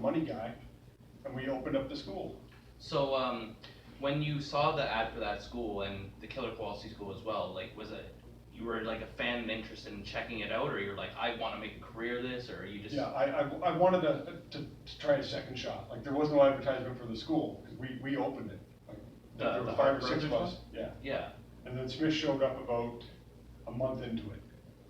money guy, and we opened up the school. So, when you saw the ad for that school and the Killer Quality School as well, like, was it, you were like a fan and interested in checking it out, or you're like, I wanna make a career of this, or you just? Yeah, I wanted to try a second shot. Like, there was no advertisement for the school, because we opened it. Like, there were The 5 or Harvard 6 of one? us, yeah. Yeah, And then Smith showed up about a month into it.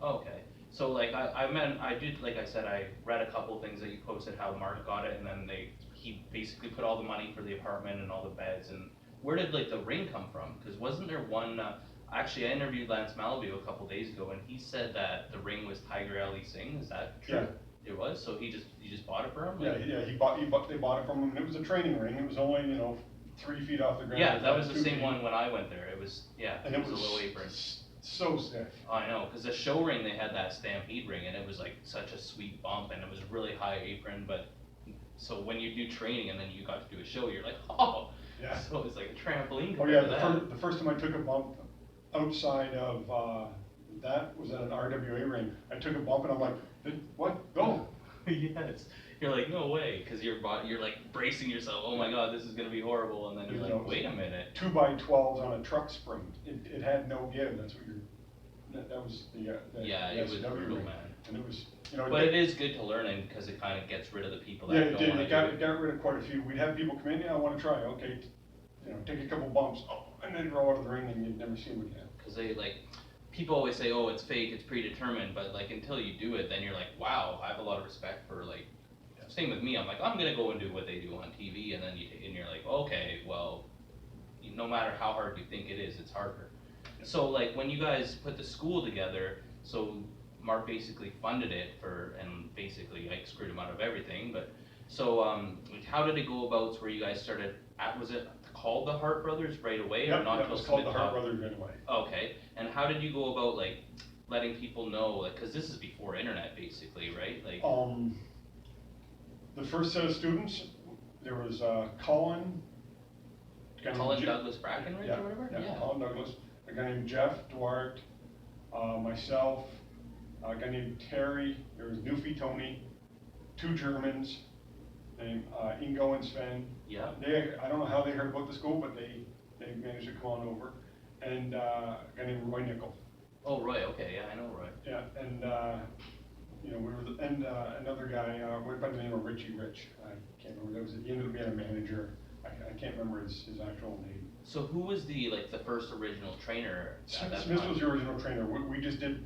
okay. So like, I did, like I said, I read a couple things that you posted, how Mark got it, and then he basically put all the money for the apartment and all the beds, and where did like the ring come from? Cause wasn't there one, actually, I interviewed Lance Malibu a couple days ago, and he said that the ring was Tiger Ali Singh, is that true? Yeah. It was, so you just bought it for him? Yeah, Like- yeah, they bought it from him, and it was a training ring. It was only, 3 feet off the ground. Yeah, that was the 2 same feet. one when I went there, it was, yeah, And it was a little apron. so stiff. I know, cause the show ring, they had that Stampede ring, and it was like such a sweet bump, and it was a really high apron, but, so when you do training and then you got to do a show, you're like, oh, Yeah. so it was like a trampoline Oh compared yeah, to that. the first time I took a bump outside of, that was at an RWA ring. I took a bump and I'm like, what? Go. Yes, you're like, no way, cause you're like bracing yourself, oh my god, this is gonna be horrible, and then you're like, wait a minute. 2x12s on a truck spring. It had no give. That's what that was the Yeah, the it was SCW brutal, ring. man. And it was, But it is good to learn, and cause it kinda gets rid of the people yeah, that it don't did. wanna It do got, it. it got rid of quite a few. We'd have people come in, yeah, I wanna try, okay, take a couple bumps, oh, and then roll out of the ring and you'd never see them again. Cause they like, people always say, oh, it's fake, it's predetermined, but like until you do it, then you're like, wow, I have a lot of respect for like, same with me, I'm like, I'm gonna go and do what they do on TV, and then and you're like, okay, well, no matter how hard you think it is, it's harder. So like, when you guys put the school together, so Mark basically funded it and basically like screwed him out of everything, but, so, like, how did it go about where you guys started, was it called the Hart Brothers right away, or Yep, not? that was till called Smith the Hart taught- Brothers right away. Okay, and how did you go about like letting people know, like, cause this is before internet basically, right? Like, The first set of students, there was Colin. a guy named Colin Jeff- Douglas Brackenridge Yeah, or whatever? yeah, Colin Douglas, a guy named Jeff Duarte, myself, a guy named Terry, there was Newfie Tony, 2 Germans named Ingo and Sven. Yeah. I don't know how they heard about the school, but they managed to come on over. And a guy named Roy Nickel. Oh, Roy, okay, yeah, I know Roy. Yeah, and another guy went by the name of Richie Rich. I can't remember. He ended up being a manager. I can't remember his actual name. So who was the first original trainer at that Smith time? was the original trainer. We just did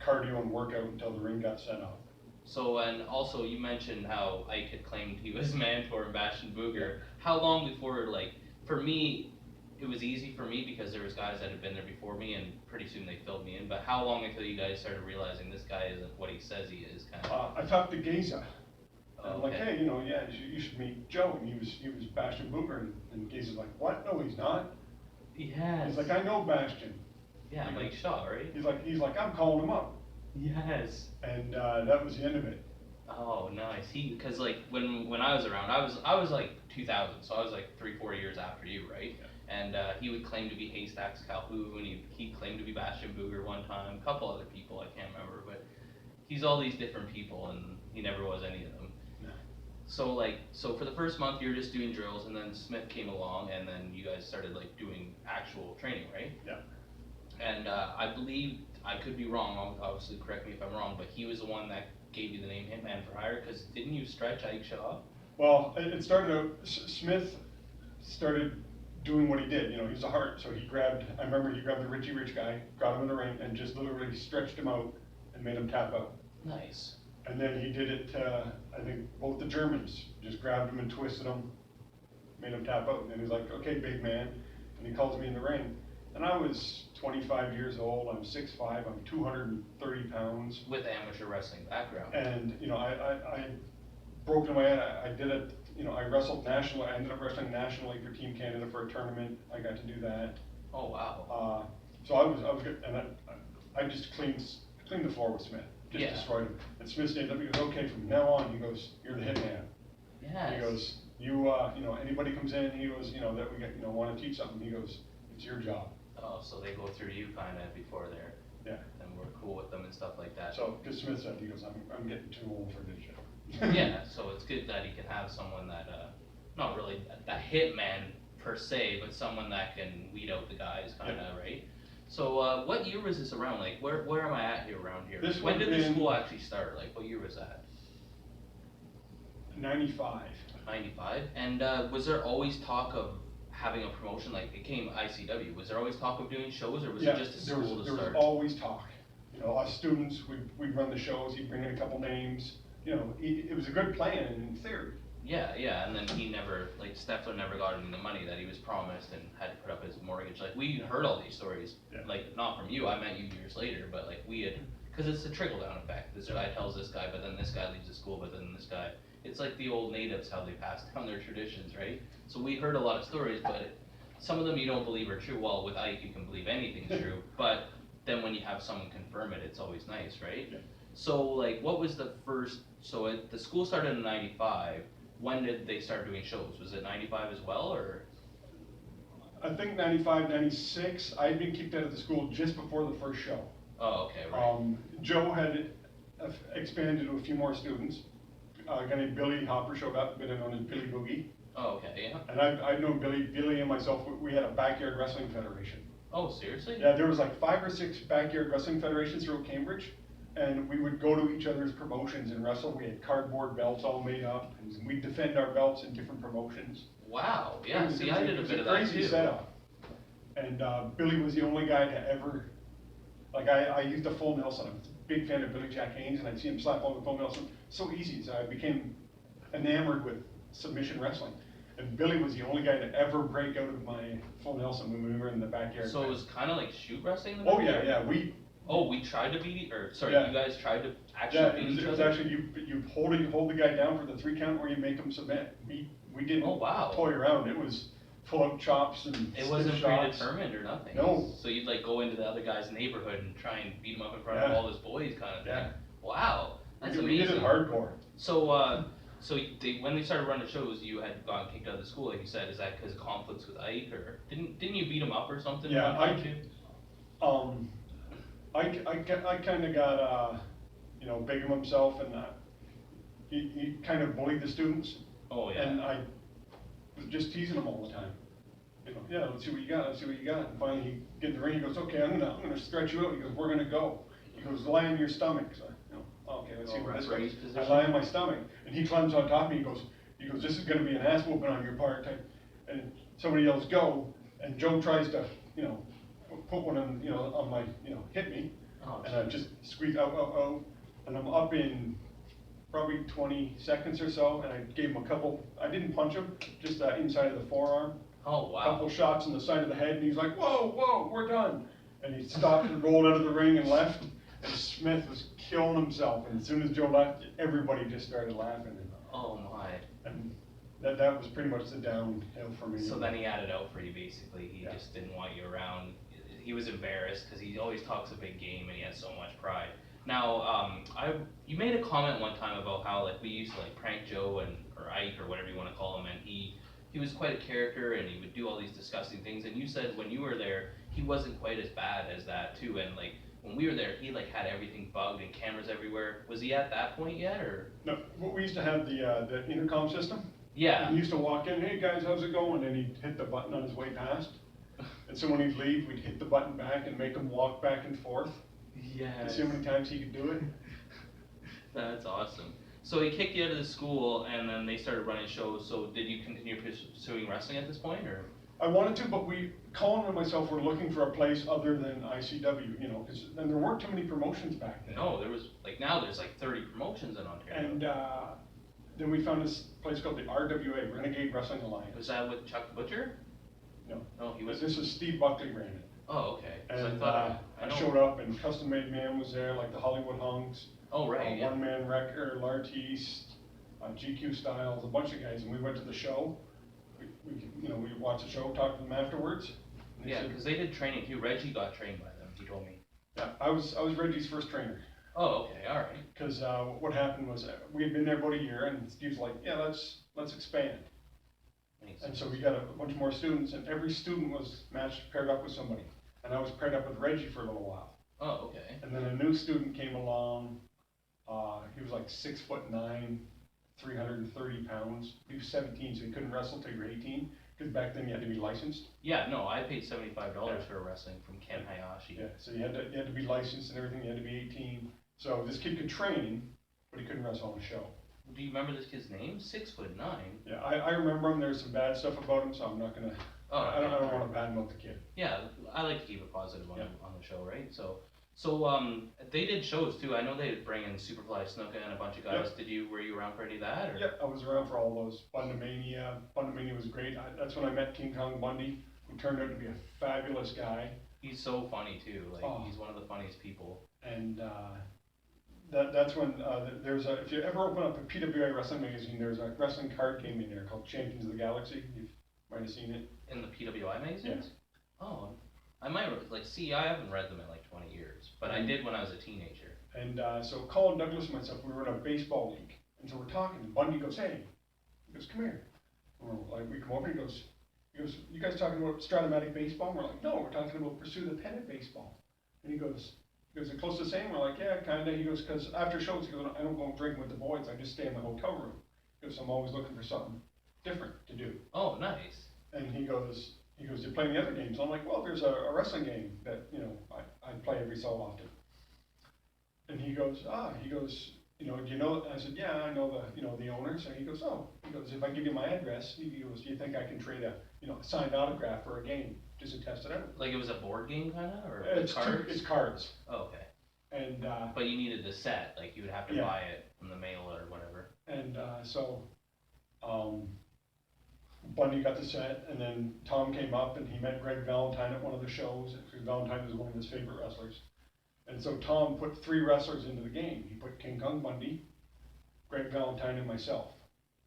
cardio and workout until the ring got set up. So, and also you mentioned how Ike had claimed he was Mantor and Bastion Booger. How long before, like, for me, it was easy for me because there was guys that had been there before me, and pretty soon they filled me in, but how long until you guys started realizing this guy isn't what he says he is, kind of? I talked to Geza. I'm like, Okay. hey, yeah, you should meet Joe. And he was Bastion Booger. And Geza's like, what? No, he's not. Yes. He's like, I know Bastion. Yeah, Mike Shaw, right? He's like, I'm calling him up. Yes. And that was the end of it. Oh, nice. Cause like when I was around, I was like 2000, so I was like 3-4 years after you, right? Yeah. And he would claim to be Haystacks Calhoun. He claimed to be Bastion Booger one time. A couple other people I can't remember, but he's all these different people, and he never was any of them. No. So for the first month you were just doing drills, and then Smith came along, and then you guys started like doing actual training, right? Yeah. And I believe, I could be wrong, obviously correct me if I'm wrong, but he was the one that gave you the name Hitman for Hire, because didn't you stretch Ike Shaw? Well, it started out, Smith started doing what he did, he's a heart, so I remember he grabbed the Richie Rich guy, got him in the ring, and just literally stretched him out and made him tap out. Nice. And then he did it, I think both the Germans, just grabbed him and twisted him, made him tap out, and then he's like, okay, big man, and he calls me in the ring. And I was 25 years old, I'm 6'5", I'm 230 pounds. With amateur wrestling background. And, I broke into my head, I did it, I wrestled nationally, I ended up wrestling nationally for Team Canada for a tournament, I got to do that. Oh, wow. So I was good, and I just cleaned the floor with Smith, just Yeah. destroyed him. And Smith stayed up, he goes, okay, from now on, he goes, you're the hitman. Yes. He goes, anybody comes in, he goes, that we get, want to teach something, he goes, it's your job. Oh, so they go through you kind of before they're, Yeah. and we're cool with them and stuff like that. So, because Smith said, he goes, I'm getting too old for this shit. Yeah, so it's good that he can have someone that, not really a hitman per se, but someone that can weed out the guys, kinda, right? So, what year was this around? Like, where am I at here around here? This When would've did the been- school actually start? Like, what year was that? 95. 95? And, was there always talk of having a promotion, like, it came ICW, was there always talk of doing shows, or was it just a there was, school to there was start? always talk. You know, us students, we'd run the shows, he'd bring in a couple names, you know, it was a good plan in theory. Yeah, and then he never, like, Steffler never got any of the money that he was promised and had to put up his mortgage, like, we heard all these stories, Yeah. like, not from you, I met you years later, but like, we had, cause it's a trickle-down effect, this guy tells this guy, but then this guy leaves the school, but then this guy, it's like the old natives, how they pass down their traditions, right? So we heard a lot of stories, but some of them you don't believe are true, well, with Ike, you can believe anything's true, but then when you have someone confirm it, it's always nice, right? Yeah. So, like, what was the first, the school started in 95, when did they start doing shows? Was it 95 as well, or? I think 95, 96, I'd been kicked out of the school just before the first show. Oh, okay, right. Joe had expanded to a few more students. A guy named Billy Hopper showed up, better known as Billy Boogie. Oh, okay, yeah. And I've known Billy and myself, we had a backyard wrestling federation. Oh, seriously? Yeah, there was like 5 or 6 backyard wrestling federations throughout Cambridge, and we would go to each other's promotions and wrestle. We had cardboard belts all made up, and we'd defend our belts in different promotions. Wow, yeah, It was- see, it was I did a bit of that crazy too. setup. And Billy was the only guy to ever, like I used a full Nelson. I was a big fan of Billy Jack Haynes, and I'd see him slap on the full Nelson. So easy, so I became enamored with submission wrestling. And Billy was the only guy to ever break out of my full Nelson when we were in the backyard. So it was kinda like shoot wrestling? in the Oh, yeah, backyard? yeah, We tried to beat, or, sorry, Yeah. you guys tried to yeah, actually beat each it was other? actually, you hold the guy down for the 3 count or you make him submit. We didn't Oh, wow. toy around, it was pull out chops and It stiff wasn't shots. predetermined or nothing? No. So you'd like go into the other guy's neighborhood and try and beat him up in front of Yeah. all his boys kinda thing? Yeah. Wow, that's We amazing. did it hardcore. So when they started running shows, you had gotten kicked out of the school, like you said, is that cause of conflicts with Ike, or didn't you beat him up or something? Yeah, one time too? I kinda got, you know, big of himself and, he kind of bullied the students. Oh, yeah. And I was just teasing him all the time. You know, yeah, let's see what you got, let's see what you got. And finally, he get in the ring, he goes, okay, I'm gonna stretch you out. He goes, we're gonna go. He goes, lie on your stomach. So, you know, okay, let's see Oh, what this referee's goes. I position. lie on my stomach, and he climbs on top of me, he goes, this is gonna be an ass whooping on your part. And somebody yells, go, and Joe tries to, you know, put one on, you know, on my, you know, hit me. Oh, And I just squeeze out, and I'm up in probably 20 seconds or so, and I gave him a couple, I didn't punch him, just inside of the forearm. Oh, wow. Couple shots in the side of the head, and he's like, whoa, we're done. And he stopped and rolled out of the ring and left, and Smith was killing himself, and as soon as Joe left, everybody just started laughing. Oh, my. And that was pretty much the downhill for me. So then he had it out for you, basically. He Yeah. just didn't want you around. He was embarrassed because he always talks a big game and he has so much pride. Now, you made a comment one time about how like we used to like prank Joe or Ike or whatever you want to call him, and he was quite a character and he would do all these disgusting things. And you said when you were there, he wasn't quite as bad as that too. And like when we were there, he like had everything bugged and cameras everywhere. Was he at that point yet, or? No, we used to have the intercom system. Yeah. He used to walk in, hey guys, how's it going? And he'd hit the button on his way past. And so when he'd leave, we'd hit the button back and make him walk back and forth. Yeah. To see how many times he could do it. That's awesome. So he kicked you out of the school, and then they started running shows. So did you continue pursuing wrestling at this point, or? I wanted to, but Colin and myself were looking for a place other than ICW, you know, and there weren't too many promotions back then. No, there was like now there's like 30 promotions in Ontario. And then we found this place called the RWA, Renegade Wrestling Alliance. Was that with Chuck Butcher? No. No, he was. This is Steve Buckley ran it. Oh, okay. 'Cause And I I know- showed up, and Custom Made Man was there, like the Hollywood Hunks. Oh, right. Yeah. One Man Wrecker, Lartiste, GQ Styles, a bunch of guys, and we went to the show. We watched the show, talked to them afterwards. and they Yeah, said- because they did training too. Reggie got trained by them. He told me. Yeah, I was Reggie's first trainer. Oh, okay. All right. Because what happened was we had been there about a year, and Steve's like, yeah, let's expand. Makes And sense. so we got a bunch more students, and every student was paired up with somebody. And I was paired up with Reggie for a little while. Oh, okay. And then a new student came along. He was like 6'9", 330 pounds. He was 17, so he couldn't wrestle till you were 18, because back then you had to be licensed. Yeah, no, I paid $75 Yeah. for wrestling from Ken Hayashi. Yeah, so you had to be licensed and everything, you had to be 18. So this kid could train, but he couldn't wrestle on a show. Do you remember this kid's name? 6'9". Yeah, I remember him, there's some bad stuff about him, so I'm not gonna, Oh, I don't wanna badmouth the kid. Yeah, I like to keep it positive on, Yeah. on the show, right? So they did shows too. I know they bring in Superfly Snuka and a bunch of guys. Were you around for any of that? Or? Yep, I was around for all those. Bundamania was great. That's when I met King Kong Bundy, who turned out to be a fabulous guy. He's so funny too. Like Oh. he's one of the funniest people. And that's when if you ever open up a PWI wrestling magazine, there's a wrestling card game in there called Champions of the Galaxy. You might have seen it. In the PWI magazines? Oh, I might I haven't read them in like 20 years, but I did when I was a teenager. And so Colin Douglas and myself, we were in a baseball league, and so we're talking. And Bundy goes, "Hey," he goes, "Come here." And we're like, we come over. He goes, "You guys talking about Stratomatic baseball?" And we're like, "No, we're talking about Pursue the Pennant baseball." And he goes, "Is it close to the same?" We're like, "Yeah, kinda." He goes, "Cause after shows, he goes, I don't go drinking with the boys. I just stay in the hotel room. Because I'm always looking for something different to do." Oh, nice. And he goes, "You play any other games?" I'm like, "Well, there's a wrestling game that, I play every so often." And he goes, "Do you know?" I said, "Yeah, I know the owners." And he goes, "If I give you my address," he goes, "do you think I can trade a signed autograph for a game just to test it out?" Like it was a board game kinda, or It's cards? It's cards. Oh, okay. And But you needed the set, like you would have to Yeah. buy it from the mail or whatever. and Bundy got the set, and then Tom came up and he met Greg Valentine at one of the shows. Greg Valentine was one of his favorite wrestlers. And so Tom put 3 wrestlers into the game. He put King Kong Bundy, Greg Valentine, and myself.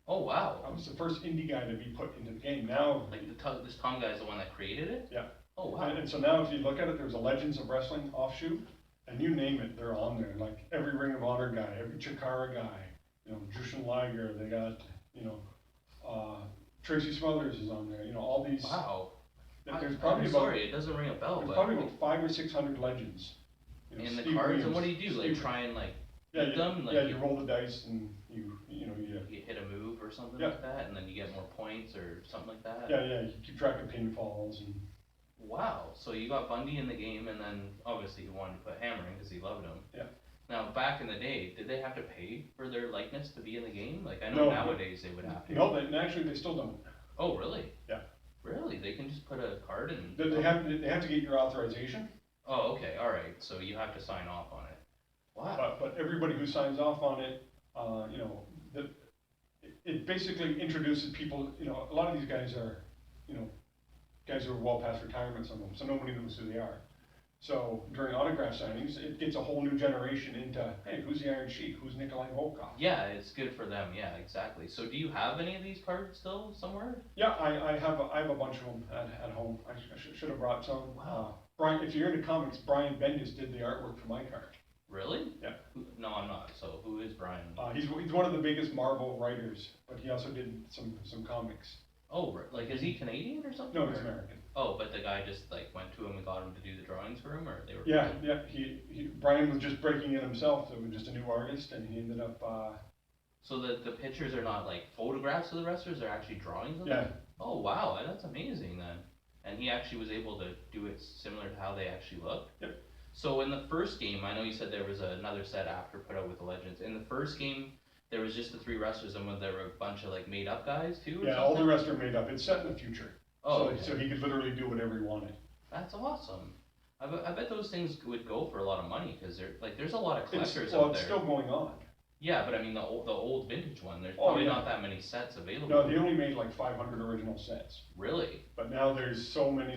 Oh, wow. I was the first indie guy to be put into the game. Now, Like this Tom guy is the one that created it? Yeah. Oh, wow. and so now if you look at it, there's a Legends of Wrestling offshoot, and you name it, they're on there. Like every Ring of Honor guy, every Chikara guy, Jushin Liger, they got, Tracy Smothers is on there, all these. Wow. There's I'm probably about, sorry, it doesn't ring a bell, there's but probably about 500 or 600 legends. in the Steve cards, and Williams, what do you do? Like Steve- try and Yeah, beat them? Like you roll the dice and you hit a move or something Yeah. like that, and then you get more points or something like that? you keep track of pinfalls and. Wow, so you got Bundy in the game, and then obviously you wanted to put Hammer in because he loved him. Yeah. Now, back in the day, did they have to pay for their likeness to be in the game? Like, I know No. nowadays they would have to. No, actually they still don't. Oh, really? Yeah. Really? They can just put a card in? They have to get your authorization. Oh, okay, alright, so you have to sign off on it. Wow. But everybody who signs off on it, it basically introduces people, a lot of these guys are, guys who are well past retirement, some of them, so nobody knows who they are. So during autograph signings, it gets a whole new generation into, hey, who's the Iron Sheik? Who's Nikolai Volkov? Yeah, it's good for them, yeah, exactly. So do you have any of these cards still somewhere? Yeah, I have a bunch of them at home. I should have brought some. Wow. Brian, if you're into comics, Brian Bendis did the artwork for my card. Really? Yeah. No, I'm not, so who is Brian? He's one of the biggest Marvel writers, but he also did some comics. Oh, like, is he Canadian or something? No, he's or- American. Oh, but the guy just went to him and got him to do the drawings for him, or they were. Yeah, Brian was just breaking in himself. He was just a new artist, and he ended up. So the pictures are not like photographs of the wrestlers; they're actually drawings of Yeah. them. Oh wow, that's amazing then. And he actually was able to do it similar to how they actually look. Yep. So in the first game, I know you said there was another set after put out with the Legends. In the first game, there was just the 3 wrestlers, and there were a bunch of made up guys too. Or Yeah, all the something? rest are made up. It's set in the future. Oh, so, okay. so he could literally do whatever he wanted. That's awesome. I bet those things would go for a lot of money because there's a lot of It's collectors out there. still going on. Yeah, but I mean the old vintage one. There's Oh, probably yeah. not that many sets available. No, they only made like 500 original sets. Really? But now there's so many